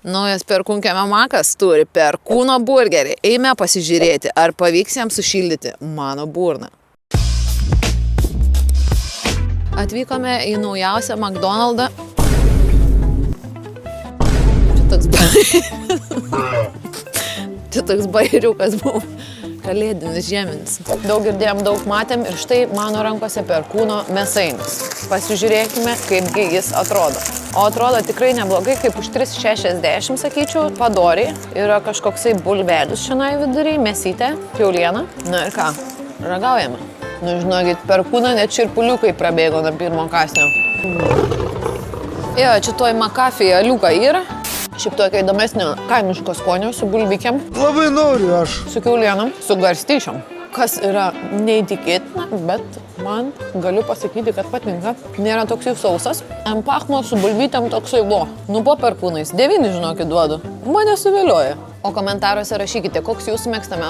Naujas Perkūnkio Memakas turi perkūno burgerį. Eime pasižiūrėti, ar pavyks jam sušildyti mano burną. Atvykome į naujausią McDonald'ą. Čia toks bairiukas buvo. Kalėdinis žieminis. Daug girdėjom, daug matėm ir štai mano rankose perkūno mėsainis. Pasižiūrėkime, kaipgi jis atrodo. O atrodo tikrai neblogai, kaip už 3,60, sakyčiau, padoriai. Yra kažkoksai bulvelis šiandien viduriai, mėsytė, kiauliena. Na ir ką, ragaujame. Nu, žinokit, perkūną net čirpuliukai prabėgo nuo pirmo kąsnio. Jo, čia toj McAfee aliuka yra. Šiaip tokio įdomesnio kaimiško skonio su bulvikėm. Labai noriu aš. Su kiaulienom, su garstyčiom. Kas yra neįtikėtina, bet man galiu pasakyti, kad patinka. Nėra toks jau sausas. Ant pachmo su bulvytėm toksai vo. Nu po perkūnais. 9, žinokit, duodu. Mane suvilioja. O komentaruose rašykite, koks jūsų mėgstamiausias